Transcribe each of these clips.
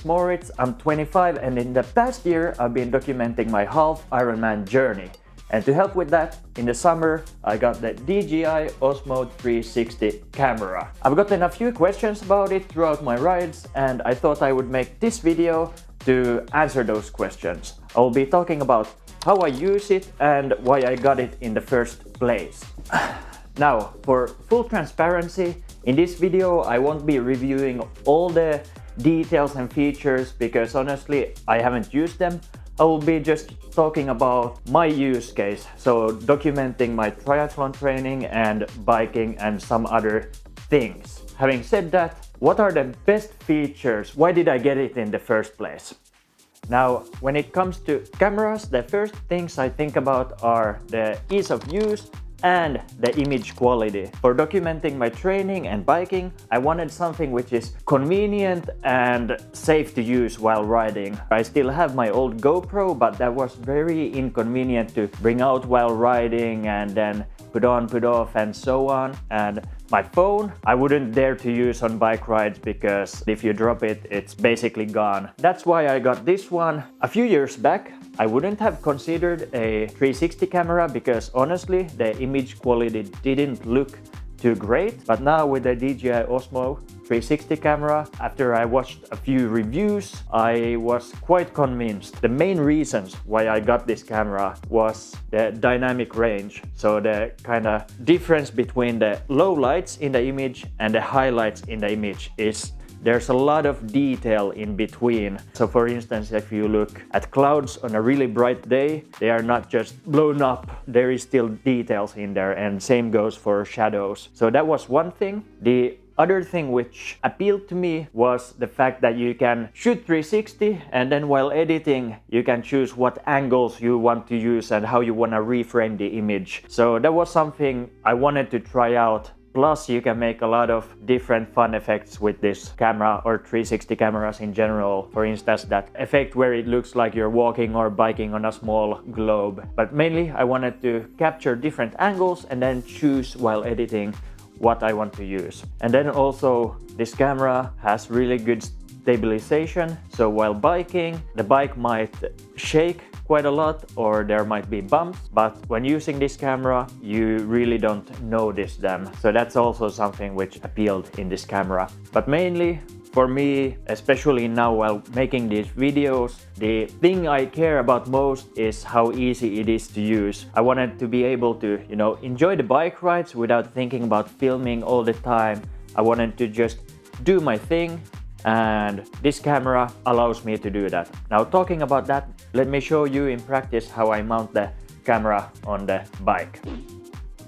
is Moritz, I'm 25 and in the past year I've been documenting my half Ironman journey. And to help with that, in the summer I got the DJI Osmo 360 camera. I've gotten a few questions about it throughout my rides and I thought I would make this video to answer those questions. I'll be talking about how I use it and why I got it in the first place. Now, for full transparency, in this video I won't be reviewing all the details and features because honestly I haven't used them. I will be just talking about my use case, so documenting my triathlon training and biking and some other things. Having said that, what are the best features? Why did I get it in the first place? Now, when it comes to cameras, the first things I think about are the ease of use and the image quality. For documenting my training and biking, I wanted something which is convenient and safe to use while riding. I still have my old GoPro, but that was very inconvenient to bring out while riding and then put on, put off and so on. And my phone, I wouldn't dare to use on bike rides because if you drop it, it's basically gone. That's why I got this one. A few years back, I wouldn't have considered a 360 camera because honestly, the image quality didn't look too great. But now with the DJI Osmo 360 camera, after I watched a few reviews, I was quite convinced. The main reasons why I got this camera was the dynamic range. So the kind of difference between the low lights in the image and the highlights in the image is there's a lot of detail in between. So for instance, if you look at clouds on a really bright day, they are not just blown up. There is still details in there, and same goes for shadows. So that was one thing. The other thing which appealed to me was the fact that you can shoot 360 and then while editing you can choose what angles you want to use and how you want to reframe the image. So that was something I wanted to try out. Plus, you can make a lot of different fun effects with this camera or 360 cameras in general. For instance, that effect where it looks like you're walking or biking on a small globe. But mainly, I wanted to capture different angles and then choose while editing what I want to use. And then also, this camera has really good stabilization. So while biking, the bike might shake quite a lot or there might be bumps, but when using this camera you really don't notice them. So that's also something which appealed in this camera. But mainly for me, especially now while making these videos, the thing I care about most is how easy it is to use. I wanted to be able to, enjoy the bike rides without thinking about filming all the time. I wanted to just do my thing, and this camera allows me to do that. Now, talking about that, let me show you in practice how I mount the camera on the bike.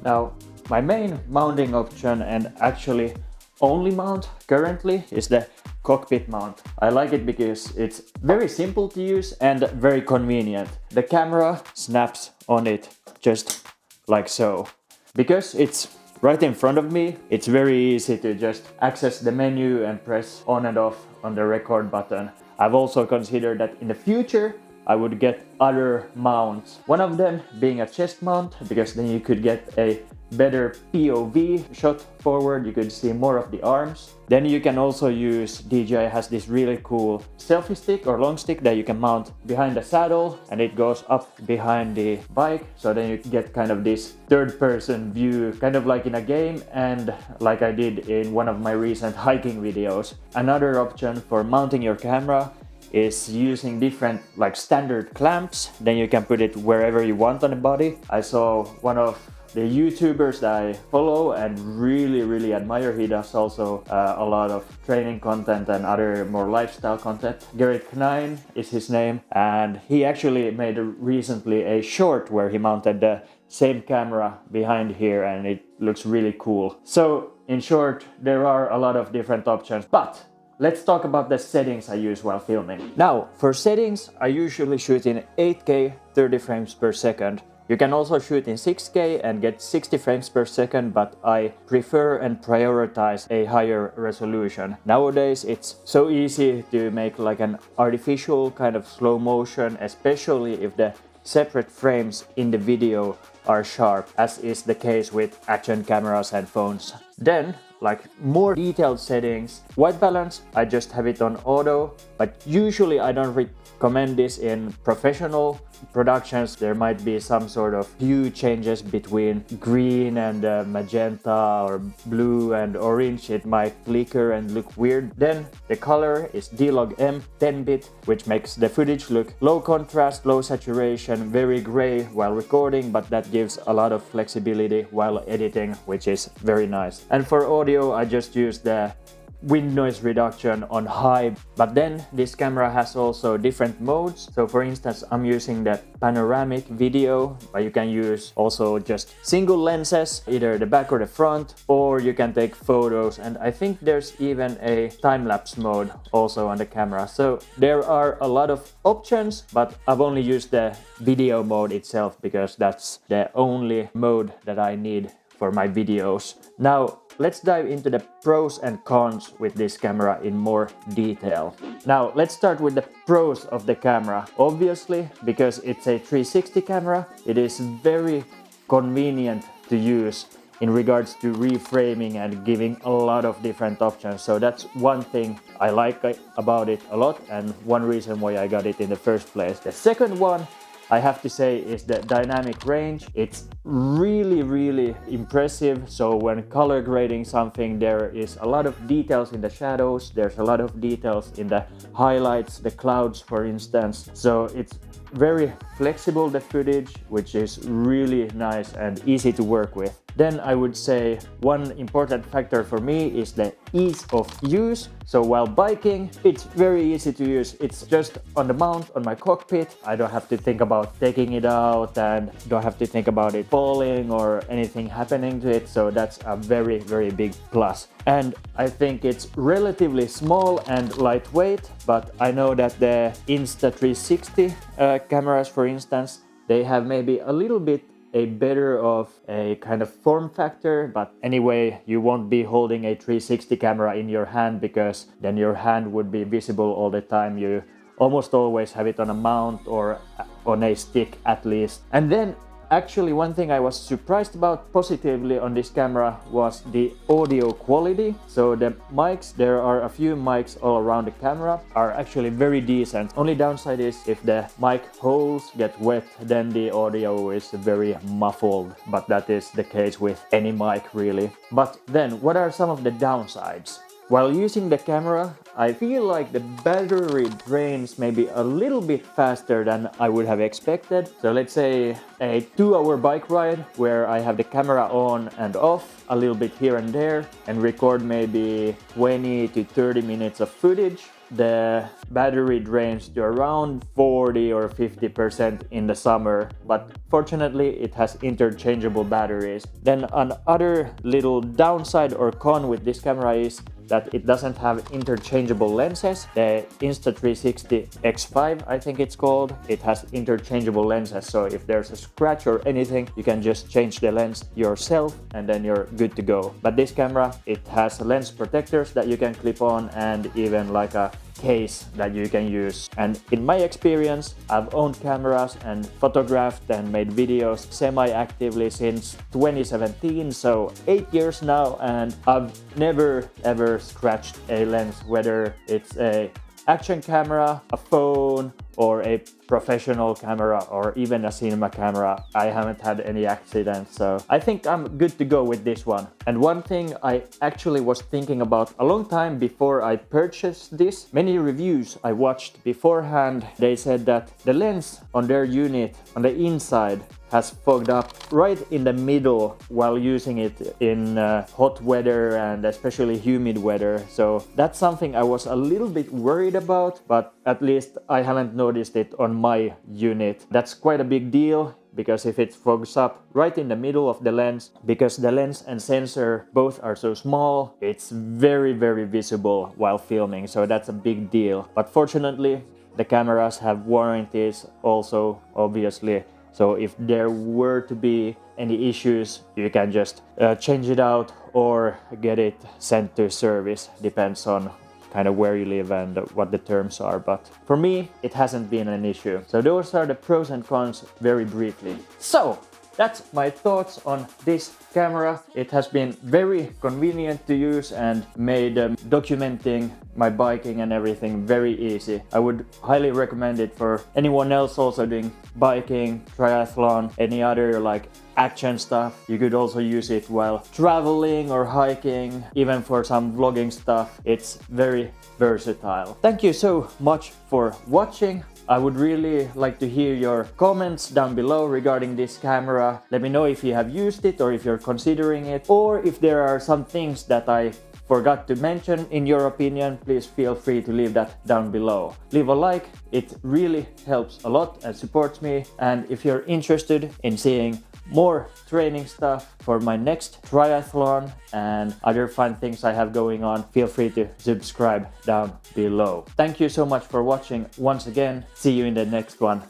Now, my main mounting option and actually only mount currently is the cockpit mount. I like it because it's very simple to use and very convenient. The camera snaps on it just like so. Because it's right in front of me, it's very easy to just access the menu and press on and off on the record button. I've also considered that in the future I would get other mounts. One of them being a chest mount, because then you could get a better POV shot forward, you could see more of the arms. Then you can also use, DJI has this really cool selfie stick or long stick that you can mount behind the saddle and it goes up behind the bike. So then you get kind of this third person view, kind of like in a game and like I did in one of my recent hiking videos. Another option for mounting your camera is using different like standard clamps. Then you can put it wherever you want on the body. I saw one of the YouTubers that I follow and really admire. He does also a lot of training content and other more lifestyle content. Garrett Knine is his name, and he actually made recently a short where he mounted the same camera behind here and it looks really cool. So in short, there are a lot of different options, but let's talk about the settings I use while filming. Now, for settings, I usually shoot in 8K 30 frames per second. You can also shoot in 6K and get 60 frames per second, but I prefer and prioritize a higher resolution. Nowadays, it's so easy to make like an artificial kind of slow motion, especially if the separate frames in the video are sharp, as is the case with action cameras and phones. Then, like more detailed settings. White balance, I just have it on auto, but usually I don't recommend this in professional productions. There might be some sort of hue changes between green and magenta, or blue and orange. It might flicker and look weird. Then the color is D-Log M 10-bit, which makes the footage look low contrast, low saturation, very gray while recording, but that gives a lot of flexibility while editing, which is very nice. And for audio, I just use the wind noise reduction on high. But then this camera has also different modes. So for instance, I'm using the panoramic video, but you can use also just single lenses, either the back or the front, or you can take photos. And I think there's even a time-lapse mode also on the camera. So there are a lot of options, but I've only used the video mode itself because that's the only mode that I need for my videos. Now let's dive into the pros and cons with this camera in more detail. Now let's start with the pros of the camera. Obviously, because it's a 360 camera, it is very convenient to use in regards to reframing and giving a lot of different options. So that's one thing I like about it a lot, and one reason why I got it in the first place. The second one I have to say is the dynamic range. It's really impressive. So when color grading something, there is a lot of details in the shadows, there's a lot of details in the highlights, the clouds for instance. So it's very flexible, the footage, which is really nice and easy to work with. Then I would say one important factor for me is the ease of use. So while biking, it's very easy to use. It's just on the mount on my cockpit. I don't have to think about taking it out and don't have to think about it falling or anything happening to it. So that's a very big plus. And I think it's relatively small and lightweight, but I know that the Insta360 cameras, for instance, they have maybe a little bit a better of a kind of form factor, but anyway, you won't be holding a 360 camera in your hand because then your hand would be visible all the time. You almost always have it on a mount or on a stick at least. And then actually one thing I was surprised about positively on this camera was the audio quality. So the mics, there are a few mics all around the camera, are actually very decent. Only downside is if the mic holes get wet, then the audio is very muffled, but that is the case with any mic really. But then what are some of the downsides? While using the camera, I feel like the battery drains maybe a little bit faster than I would have expected. So let's say a 2-hour bike ride where I have the camera on and off a little bit here and there and record maybe 20 to 30 minutes of footage. The battery drains to around 40 or 50% in the summer, but fortunately it has interchangeable batteries. Then another little downside or con with this camera is that it doesn't have interchangeable lenses. The Insta360 X5, I think it's called, it has interchangeable lenses, so if there's a scratch or anything, you can just change the lens yourself and then you're good to go. But this camera, it has lens protectors that you can clip on and even like a case that you can use. And in my experience, I've owned cameras and photographed and made videos semi-actively since 2017, so 8 years now, and I've never ever scratched a lens, whether it's a action camera, a phone, or a professional camera, or even a cinema camera. I haven't had any accidents, so I think I'm good to go with this one. And one thing I actually was thinking about a long time before I purchased this, many reviews I watched beforehand, they said that the lens on their unit on the inside has fogged up right in the middle while using it in hot weather and especially humid weather. So that's something I was a little bit worried about, but at least I haven't noticed it on my unit. That's quite a big deal, because if it fogs up right in the middle of the lens, because the lens and sensor both are so small, it's very visible while filming, so that's a big deal. But fortunately, the cameras have warranties also, obviously. So if there were to be any issues, you can just change it out or get it sent to service. Depends on kind of where you live and what the terms are. But for me, it hasn't been an issue. So those are the pros and cons very briefly. So that's my thoughts on this camera. It has been very convenient to use and made documenting my biking and everything very easy. I would highly recommend it for anyone else also doing biking, triathlon, any other like action stuff. You could also use it while traveling or hiking, even for some vlogging stuff. It's very versatile. Thank you so much for watching. I would really like to hear your comments down below regarding this camera. Let me know if you have used it or if you're considering it, or if there are some things that I forgot to mention in your opinion. Please feel free to leave that down below. Leave a like, it really helps a lot and supports me. And if you're interested in seeing more training stuff for my next triathlon and other fun things I have going on, feel free to subscribe down below. Thank you so much for watching once again. See you in the next one.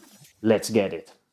Let's get it.